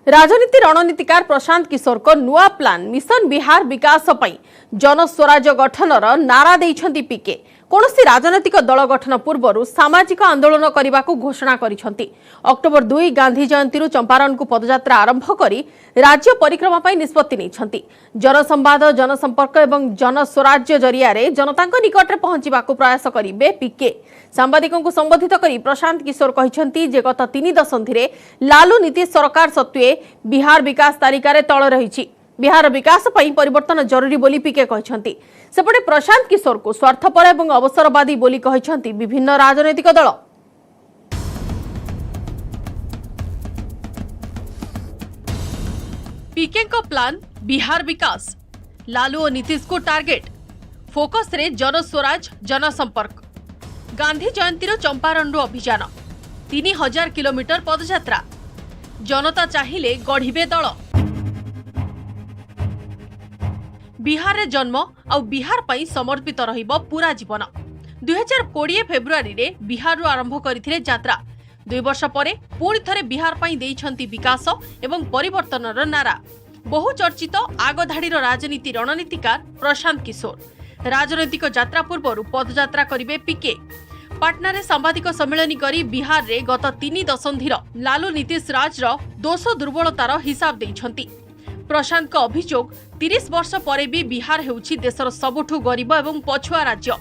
राजनीति रणनीतिकार प्रशांत किशोर को नुआ प्लान मिशन बिहार विकास पई जनस्वराज गठनर नारा देइछंती पीके कौनसी राजनैतिक दल गठन पूर्व सामाजिक आंदोलन करने को घोषणा करिसेंती। अक्टोबर 2 गांधी जयंती चंपारण को पदयात्रा आरंभ करी राज्य परिक्रमा पई निष्पत्ति नैछंती। जनसंवाद जनसंपर्क एवं जनस्वराज जरिया जनता निकट में पहुंचवा प्रयास करिवे पीके। सांबादिकों को संबोधित करी प्रशांत किशोर कहिसेंती जे गत 3 दशंधि लालू नीतीश सरकार सत्वे बिहार विकास तालिकार तल रही। बिहार विकास पई परिवर्तन जरूरी बोली पीके कहछंती। सेपटे प्रशांत किशोर को स्वार्थपर एवं अवसरवादी बोली कहछंती विभिन्न राजनैतिक दल। पीके को प्लान बिहार विकास, लालू और नीतीश को टार्गेट, फोकस रे जनस्वराज जनसंपर्क। गांधी जयंती चंपारण अभियान 3000 किलोमीटर पदयात्रा, जनता चाहिए गढ़िबे दल। बिहार रे जन्म और बिहार पई समर्पित रहिबो पूरा जीवन। 2020 फेब्रुआरी रे बिहार आरंभ करथिले यात्रा। 2 वर्ष परे पुणी थरे बिहार पई देइछंती विकास एवं परिवर्तनर नारा। बहुचर्चित आगधाड़ीर राजनीति रणनीतिकार प्रशांत किशोर राजनैतिक यात्रा पूर्व पदयात्रा करिवे पीके। पाटना रे सांबादिक सम्मेलन करी बिहार रे गत 3 दशंधिर लालू नीतीश राजर दोष दुर्बलतार हिसाब देइछंती। प्रशांत का अभियोग 30 वर्ष परे भी बिहार हेउछि देशर सबुठु गरीब एवं पछुआ राज्य।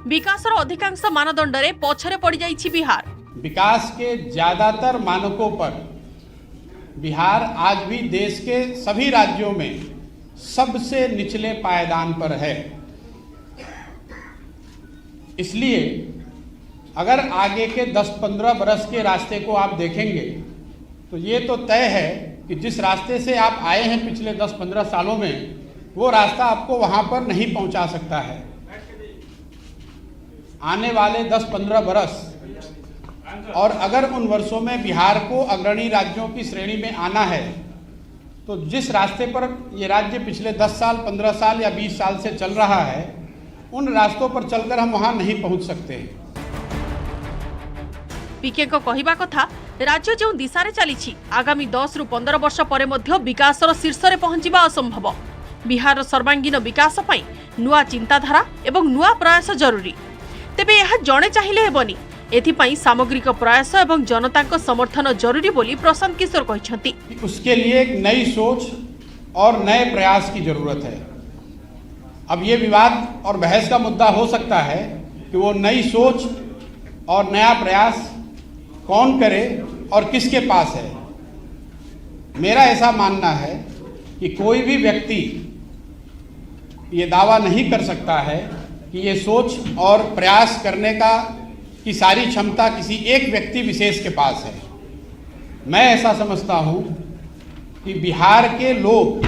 विकासर अधिकांश मानदंड रे पछरे पड़ जाइछि बिहार। विकास के ज्यादातर मानकों पर बिहार आज भी देश के सभी राज्यों में सबसे निचले पायदान पर है। इसलिए अगर आगे के 10-15 बरस के रास्ते को आप देखेंगे तो ये तो तय है कि जिस रास्ते से आप आए हैं पिछले 10-15 सालों में, वो रास्ता आपको वहां पर नहीं पहुंचा सकता है। आने वाले 10-15 बरस और अगर उन वर्षों में बिहार को अग्रणी राज्यों की श्रेणी में आना है तो जिस रास्ते पर ये राज्य पिछले 10 साल 15 साल या 20 साल से चल रहा है, उन रास्तों पर चलकर हम वहां नहीं पहुंच सकते। पीके को कहिबा कथा राज्य जो दिशा रे चली आगामी 10 ରୁ 15 वर्ष परे मध्य विकासर शीर्ष रे पहुंचीबा असंभव। बिहार सर्वांगीन विकास पई नुआ चिंताधारा एवं नुआ प्रयास जरूरी। तेबे यह जणे चाहिए हेबनी, एथिपाई सामग्रिक प्रयास एवं जनता को समर्थन जरूरी बोली प्रशांत किशोर कहछंती। उसके लिए एक नई सोच और नए प्रयास की जरूरत है। अब ये विवाद और बहस का मुद्दा हो सकता है कि वो नई सोच और नया प्रयास कौन करे और किसके पास है। मेरा ऐसा मानना है कि कोई भी व्यक्ति ये दावा नहीं कर सकता है कि ये सोच और प्रयास करने की सारी क्षमता किसी एक व्यक्ति विशेष के पास है। मैं ऐसा समझता हूँ कि बिहार के लोग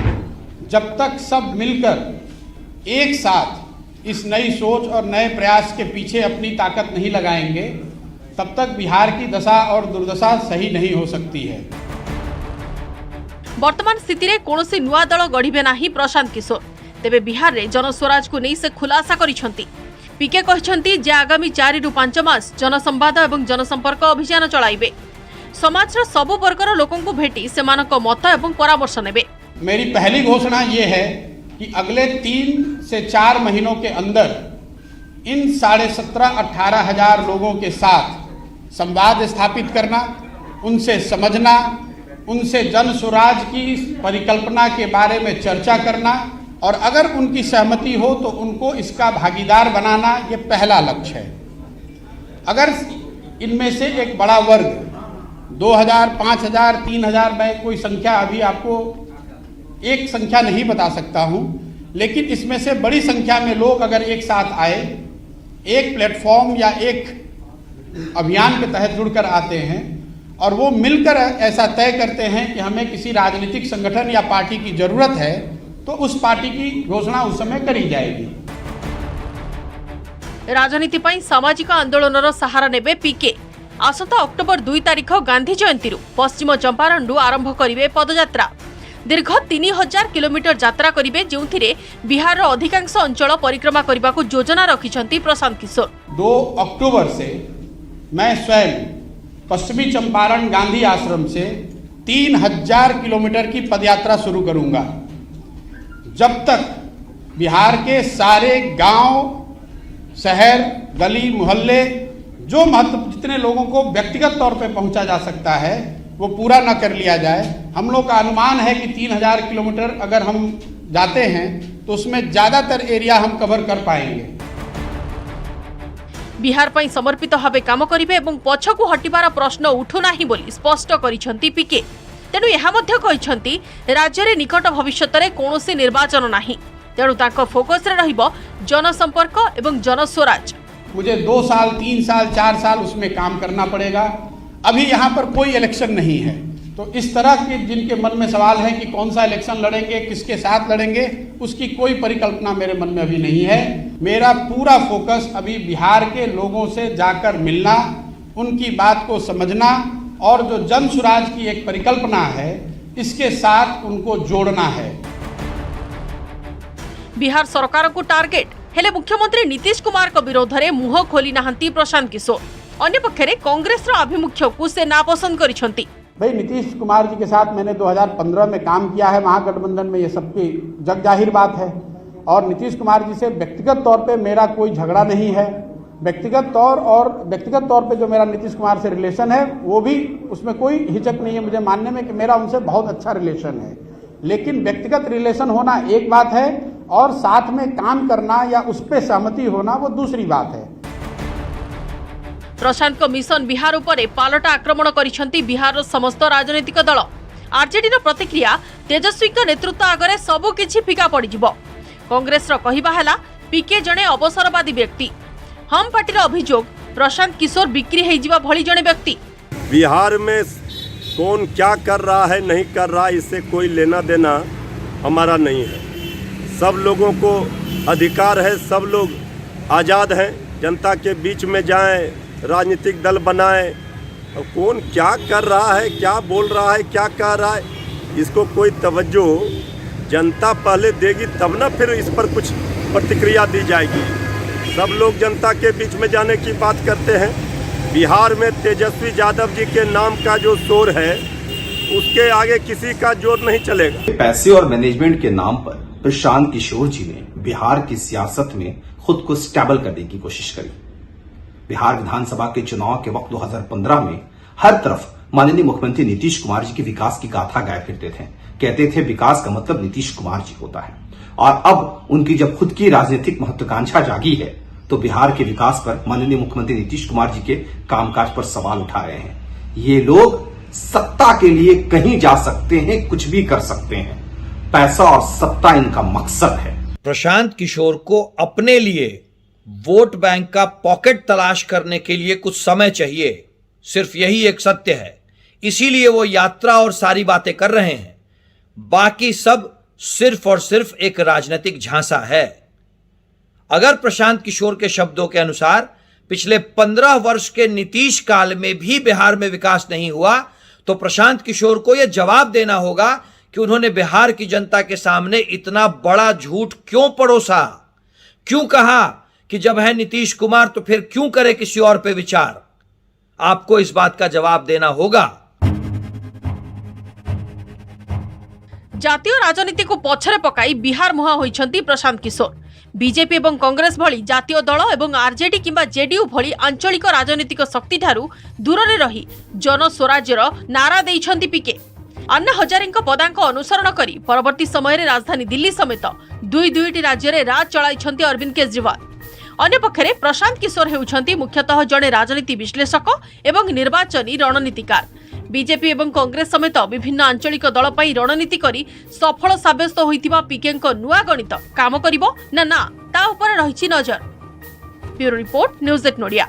जब तक सब मिलकर एक साथ इस नई सोच और नए प्रयास के पीछे अपनी ताकत नहीं लगाएंगे, तब तक बिहार की दशा और दुर्दशा सही नहीं हो सकती है। वर्तमान स्थिति रे कोनोसी नुआ दल गढ़िबे नाही प्रशांत किशोर। तेबे बिहार रे जनस्वराज को नहीं से खुलासा करिसेंती। पीके कहछंती जे आगामी 4 ରୁ 5 मास जनसंवाद एवं जनसंपर्क अभियान चलाइबे। समाजर सब वर्गर लोकों को भेटी सेमानक मत एवं परामर्श नेबे। मेरी पहली घोषणा ये है कि अगले 3 से 4 महीनों के अंदर इन 17,500-18 हजार लोगों के साथ संवाद स्थापित करना, उनसे समझना, उनसे जन स्वराज की परिकल्पना के बारे में चर्चा करना और अगर उनकी सहमति हो तो उनको इसका भागीदार बनाना, ये पहला लक्ष्य है। अगर इनमें से एक बड़ा वर्ग 2000, 5000, 3000, मैं कोई संख्या अभी आपको एक संख्या नहीं बता सकता हूँ, लेकिन इसमें से बड़ी संख्या में लोग अगर एक साथ आए, एक प्लेटफॉर्म या एक अभियान के तहत जुड़कर आते हैं और वो मिलकर ऐसा तय करते हैं कि हमें किसी राजनीतिक संगठन या पार्टी की जरूरत है, तो उस पार्टी की घोषणा उस समय करी जाएगी। राजनीति पई सामाजिक आंदोलनर सहारा नेबे पीके। आसंता अक्टोबर 2 तारिख गांधी जयंती पश्चिम चंपारण आरंभ करिवे पदयात्रा। दीर्घ 3000 किलोमीटर यात्रा करिवे, जेउथिरे बिहार अधिकांश अंचल परिक्रमा करने को योजना रखिछंती प्रशांत किशोर। 2 अक्टूबर से मैं स्वयं पश्चिमी चंपारण गांधी आश्रम से 3000 किलोमीटर की पदयात्रा शुरू करूंगा। जब तक बिहार के सारे गांव, शहर, गली मोहल्ले जो जितने लोगों को व्यक्तिगत तौर पे पहुंचा जा सकता है वो पूरा ना कर लिया जाए। हम लोग का अनुमान है कि 3000 किलोमीटर अगर हम जाते हैं तो उसमें ज़्यादातर एरिया हम कवर कर पाएंगे। बिहार पर समर्पित भावे काम करिवे एवं पछकु हटिबार प्रश्न उठुना बोली स्पष्ट करिसेंती पीके। तेणु यह मध्य कहिसेंती राज्य रे निकट भविष्यत रे कोनोसी निर्वाचन नाही, तेणु ताको फोकस रे रहिबो जनसंपर्क एवं जनस्वराज। मुझे 2 साल, 3 साल, 4 साल उसमें काम करना पड़ेगा। अभी यहाँ पर कोई इलेक्शन नहीं है, तो इस तरह के जिनके मन में सवाल है कि कौन सा इलेक्शन लड़ेंगे, किसके साथ लड़ेंगे, उसकी कोई परिकल्पना मेरे मन में अभी नहीं है। मेरा पूरा फोकस अभी बिहार के लोगों से जाकर मिलना, उनकी बात को समझना और जो जन सुराज की एक परिकल्पना है इसके साथ उनको जोड़ना है। बिहार सरकार को टार्गेट हेले मुख्यमंत्री नीतीश कुमार को विरोध में मुह खोली नाहंती प्रशांत किशोर। अन्य पक्षरे कांग्रेस अभिमुख्य को से नापसंद करिसेंती। भाई नीतीश कुमार जी के साथ मैंने 2015 में काम किया है महागठबंधन में, ये सबकी जग जाहिर बात है। और नीतीश कुमार जी से व्यक्तिगत तौर पे मेरा कोई झगड़ा नहीं है। व्यक्तिगत तौर पे जो मेरा नीतीश कुमार से रिलेशन है वो भी, उसमें कोई हिचक नहीं है मुझे मानने में कि मेरा उनसे बहुत अच्छा रिलेशन है। लेकिन व्यक्तिगत रिलेशन होना एक बात है और साथ में काम करना या उस पर सहमति होना वो दूसरी बात है। प्रशांत को मिशन बिहार उपरे पालटा आक्रमण करिसेंती बिहार समस्त राजनीतिक दल। आरजेडी प्रतिक्रिया तेजस्वी नेतृत्व आगे सबु किछि फीका पड़िजिबो। कांग्रेस कहवा है पीके जड़े अवसरवादी व्यक्ति। हम पार्टी अभियोग प्रशांत किशोर बिक्री होइजिबा भली जड़े व्यक्ति। बिहार में कौन क्या कर रहा है नहीं कर रहा इससे कोई लेना देना हमारा नहीं है। सब लोगों को अधिकार है, सब लोग आज़ाद हैं, जनता के बीच में जाएं, राजनीतिक दल बनाएं। और कौन क्या कर रहा है, क्या बोल रहा है, क्या कह रहा है, इसको कोई तवज्जो जनता पहले देगी तब ना फिर इस पर कुछ प्रतिक्रिया दी जाएगी। सब लोग जनता के बीच में जाने की बात करते हैं। बिहार में तेजस्वी यादव जी के नाम का जो शोर है उसके आगे किसी का जोर नहीं चलेगा। पैसे और मैनेजमेंट के नाम पर प्रशांत किशोर जी ने बिहार की सियासत में खुद को स्टेबल करने की कोशिश करी। बिहार विधानसभा के चुनाव के वक्त 2015 में हर तरफ माननीय मुख्यमंत्री नीतीश कुमार जी की विकास की गाथा गाए फिरते थे। कहते थे विकास का मतलब नीतीश कुमार जी होता है। और अब उनकी जब खुद की राजनीतिक महत्वाकांक्षा जागी है तो बिहार के विकास पर माननीय मुख्यमंत्री नीतीश कुमार जी के कामकाज पर सवाल उठा रहे हैं। ये लोग सत्ता के लिए कहीं जा सकते हैं, कुछ भी कर सकते हैं। पैसा और सत्ता इनका मकसद है। प्रशांत किशोर को अपने लिए वोट बैंक का पॉकेट तलाश करने के लिए कुछ समय चाहिए, सिर्फ यही एक सत्य है। इसीलिए वो यात्रा और सारी बातें कर रहे हैं। बाकी सब सिर्फ और सिर्फ एक राजनीतिक झांसा है। अगर प्रशांत किशोर के शब्दों के अनुसार पिछले 15 वर्ष के नीतीश काल में भी बिहार में विकास नहीं हुआ तो प्रशांत किशोर को यह जवाब देना होगा कि उन्होंने बिहार की जनता के सामने इतना बड़ा झूठ क्यों परोसा, क्यों कहा कि जब है नीतीश कुमार तो फिर क्यों करे किसी और पे विचार। आपको इस बात का जवाब देना होगा। जातीय राजनीति को पछरे पकाई बिहार मुहा होइछंती प्रशांत किशोर। बीजेपी एवं कांग्रेस भली जातीय दल एवं आरजेडी किंबा जेडीयू भली आंचलिक राजनीतिक शक्ति ठारू दूर रे रही जन स्वराज्यर नारा देइछंती पीके। अन्ना हजारेंको पदांक अनुसरण करी परवर्ती समय रे राजधानी दिल्ली समेत दुईटी राज्य रे राज चलाइछंती अरविंद केजरीवाल। अन्य पक्षरे प्रशांत किशोर हेउछंती मुख्यतः जड़े राजनीति विश्लेषक एवं निर्वाचनी रणनीतिकार। बीजेपी एवं कांग्रेस समेत विभिन्न आंचलिक दल पई रणनीति करी सफल साब्यस्त होइतिबा पीकेंको नुआ गणित काम करिवो ना ता ऊपर रहिछि नजर। Bureau report news 8 नोडिया।